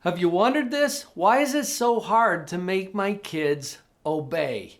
Have you wondered this? Why is it so hard to make my kids obey?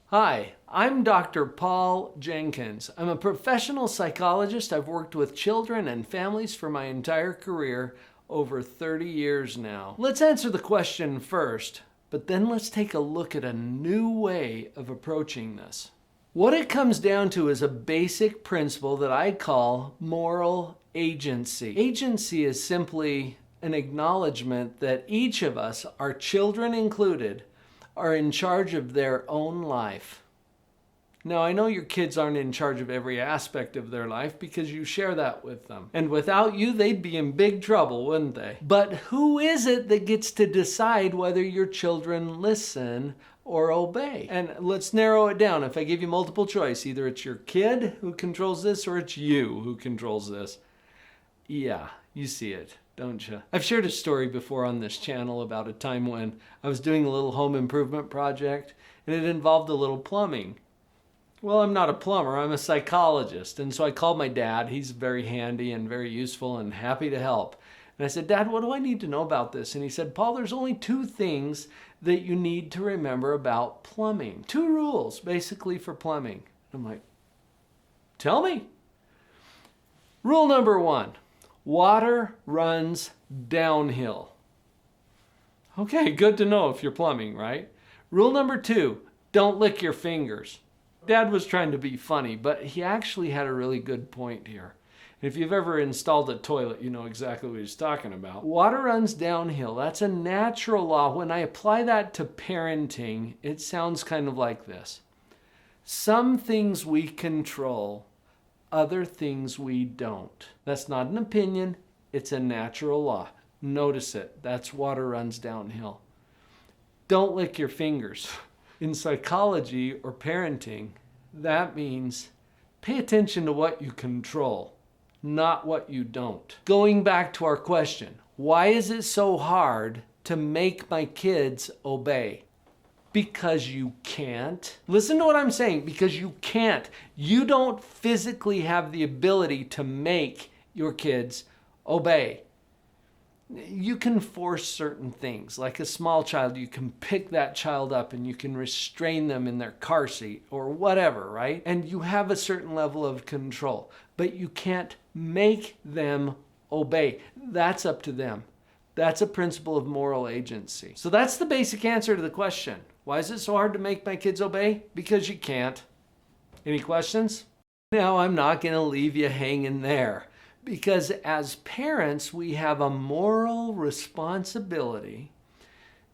Hi, I'm Dr. Paul Jenkins. I'm a professional psychologist. I've worked with children and families for my entire career, over 30 years now. Let's answer the question first, but then let's take a look at a new way of approaching this. What it comes down to is a basic principle that I call moral agency. Agency is simply an acknowledgement that each of us, our children included, are in charge of their own life. Now, I know your kids aren't in charge of every aspect of their life because you share that with them. And without you, they'd be in big trouble, wouldn't they? But who is it that gets to decide whether your children listen or obey? And let's narrow it down. If I give you multiple choice, either it's your kid who controls this or it's you who controls this. Yeah, you see it, don't you? I've shared a story before on this channel about a time when I was doing a little home improvement project and it involved a little plumbing. Well, I'm not a plumber, I'm a psychologist. And so I called my dad. He's very handy and very useful and happy to help. And I said, Dad, what do I need to know about this? And he said, Paul, there's only 2 things that you need to remember about plumbing. 2 rules, basically, for plumbing. I'm like, tell me. Rule number 1, water runs downhill. Okay, good to know if you're plumbing, right? Rule number 2, don't lick your fingers. Dad was trying to be funny, but he actually had a really good point here. If you've ever installed a toilet, you know exactly what he's talking about. Water runs downhill. That's a natural law. When I apply that to parenting, it sounds kind of like this. Some things we control, other things we don't. That's not an opinion, it's a natural law. Notice it. That's water runs downhill. Don't lick your fingers. In psychology or parenting, that means pay attention to what you control, not what you don't. Going back to our question, why is it so hard to make my kids obey? Because you can't. Listen to what I'm saying, because you can't. You don't physically have the ability to make your kids obey. You can force certain things. Like a small child, you can pick that child up and you can restrain them in their car seat or whatever, right? And you have a certain level of control, but you can't make them obey. That's up to them. That's a principle of moral agency. So that's the basic answer to the question. Why is it so hard to make my kids obey? Because you can't. Any questions? Now, I'm not going to leave you hanging there. Because as parents, we have a moral responsibility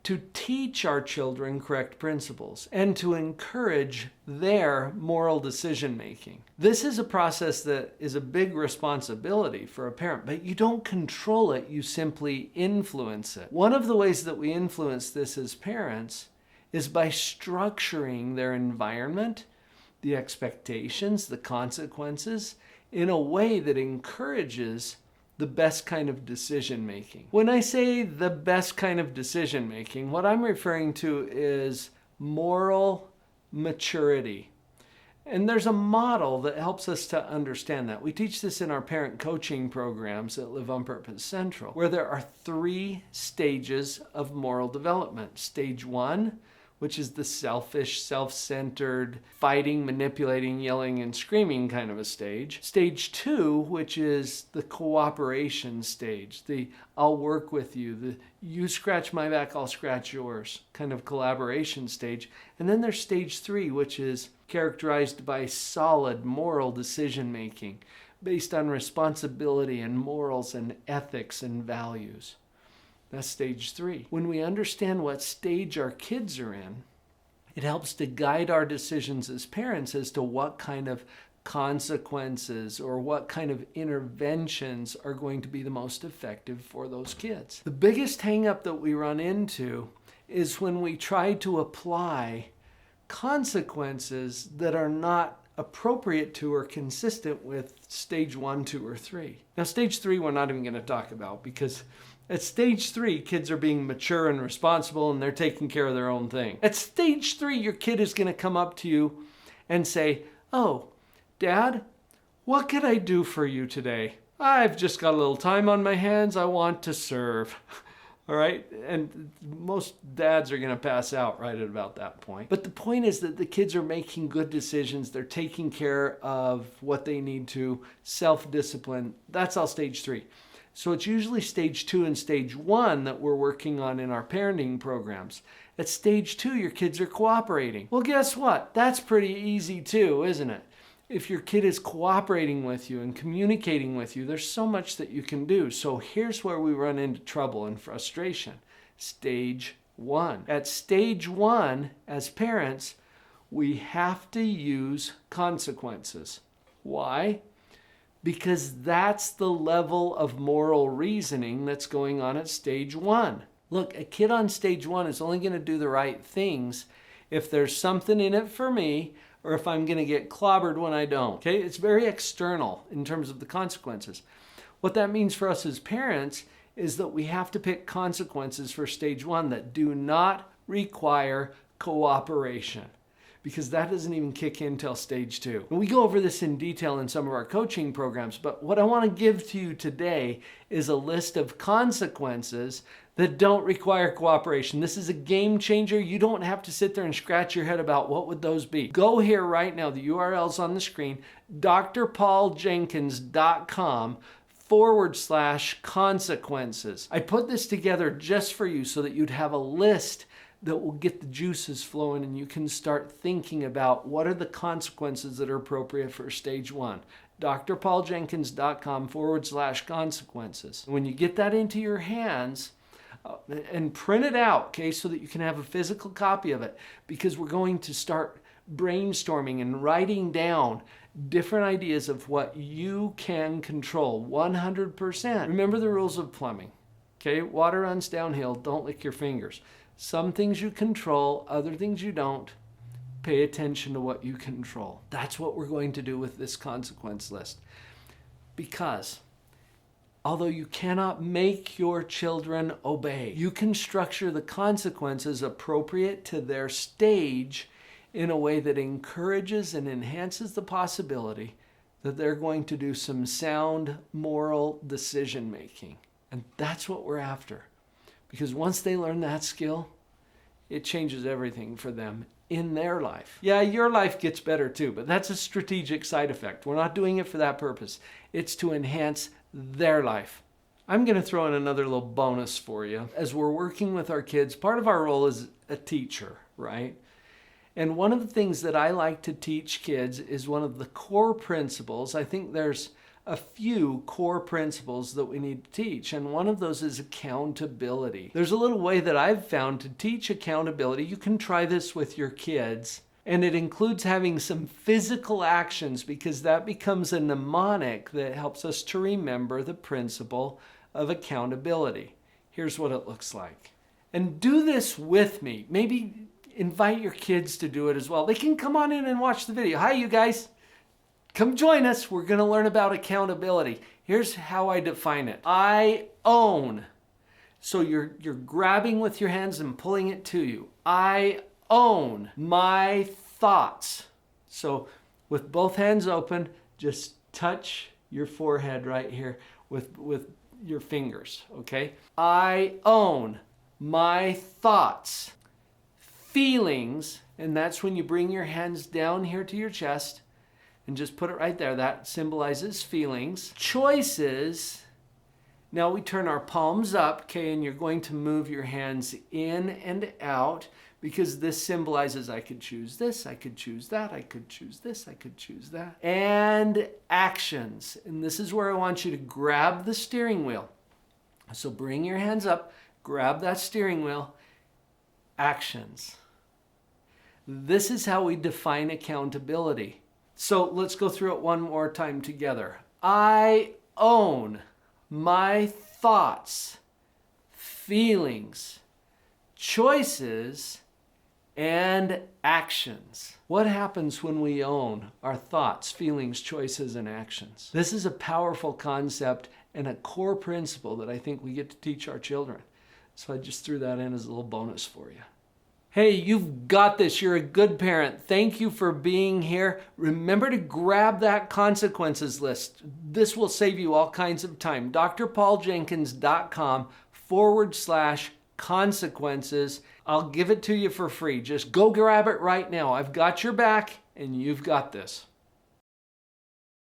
to teach our children correct principles and to encourage their moral decision making. This is a process that is a big responsibility for a parent, but you don't control it, you simply influence it. One of the ways that we influence this as parents is by structuring their environment, the expectations, the consequences, in a way that encourages the best kind of decision making. When I say the best kind of decision making, what I'm referring to is moral maturity. And there's a model that helps us to understand that. We teach this in our parent coaching programs at Live on Purpose Central, where there are 3 stages of moral development. Stage 1, which is the selfish, self-centered, fighting, manipulating, yelling, and screaming kind of a stage. Stage 2, which is the cooperation stage, the I'll work with you, the you scratch my back, I'll scratch yours kind of collaboration stage. And then there's stage 3, which is characterized by solid moral decision making based on responsibility and morals and ethics and values. That's stage 3. When we understand what stage our kids are in, it helps to guide our decisions as parents as to what kind of consequences or what kind of interventions are going to be the most effective for those kids. The biggest hang-up that we run into is when we try to apply consequences that are not appropriate to or consistent with stage 1, 2, or 3. Now, stage 3 we're not even going to talk about because at stage 3, kids are being mature and responsible and they're taking care of their own thing. At stage 3, your kid is going to come up to you and say, "Oh, Dad, What can I do for you today? I've just got a little time on my hands. I want to serve. All right? And most dads are going to pass out right at about that point. But the point is that the kids are making good decisions. They're taking care of what they need to, self-discipline. That's all stage 3. So it's usually stage 2 and stage 1 that we're working on in our parenting programs. At stage 2, your kids are cooperating. Well, guess what? That's pretty easy too, isn't it? If your kid is cooperating with you and communicating with you, there's so much that you can do. So here's where we run into trouble and frustration. Stage 1. At stage 1, as parents, we have to use consequences. Why? Because that's the level of moral reasoning that's going on at stage 1. Look, a kid on stage 1 is only going to do the right things if there's something in it for me, or if I'm going to get clobbered when I don't. Okay? It's very external in terms of the consequences. What that means for us as parents is that we have to pick consequences for stage 1 that do not require cooperation, because that doesn't even kick in till stage 2. And we go over this in detail in some of our coaching programs, but what I want to give to you today is a list of consequences that don't require cooperation. This is a game changer. You don't have to sit there and scratch your head about what would those be. Go here right now. The URL's on the screen, drpauljenkins.com/consequences. I put this together just for you so that you'd have a list that will get the juices flowing and you can start thinking about what are the consequences that are appropriate for stage 1. drpauljenkins.com/consequences. When you get that into your hands, and print it out, okay, so that you can have a physical copy of it, because we're going to start brainstorming and writing down different ideas of what you can control 100%. Remember the rules of plumbing, okay? Water runs downhill, don't lick your fingers. Some things you control, other things you don't. Pay attention to what you control. That's what we're going to do with this consequence list. Because although you cannot make your children obey, you can structure the consequences appropriate to their stage in a way that encourages and enhances the possibility that they're going to do some sound moral decision making. And that's what we're after. Because once they learn that skill, it changes everything for them in their life. Yeah, your life gets better too, but that's a strategic side effect. We're not doing it for that purpose. It's to enhance their life. I'm going to throw in another little bonus for you. As we're working with our kids, part of our role is a teacher, right? And one of the things that I like to teach kids is one of the core principles. I think there's a few core principles that we need to teach, and one of those is accountability. There's a little way that I've found to teach accountability. You can try this with your kids, and it includes having some physical actions, because that becomes a mnemonic that helps us to remember the principle of accountability. Here's what it looks like. And do this with me. Maybe invite your kids to do it as well. They can come on in and watch the video. Hi, you guys. Come join us. We're going to learn about accountability. Here's how I define it. I own. So you're grabbing with your hands and pulling it to you. I own my thoughts. So with both hands open, just touch your forehead right here with your fingers, okay? I own my thoughts. Feelings, and that's when you bring your hands down here to your chest and just put it right there. That symbolizes feelings. Choices. Now we turn our palms up, okay, and you're going to move your hands in and out, because this symbolizes I could choose this, I could choose that, I could choose this, I could choose that. And actions. And this is where I want you to grab the steering wheel. So bring your hands up, grab that steering wheel. Actions. This is how we define accountability. So let's go through it one more time together. I own my thoughts, feelings, choices, and actions. What happens when we own our thoughts, feelings, choices, and actions? This is a powerful concept and a core principle that I think we get to teach our children. So I just threw that in as a little bonus for you. Hey, you've got this. You're a good parent. Thank you for being here. Remember to grab that consequences list. This will save you all kinds of time. drpauljenkins.com/consequences. I'll give it to you for free. Just go grab it right now. I've got your back and you've got this.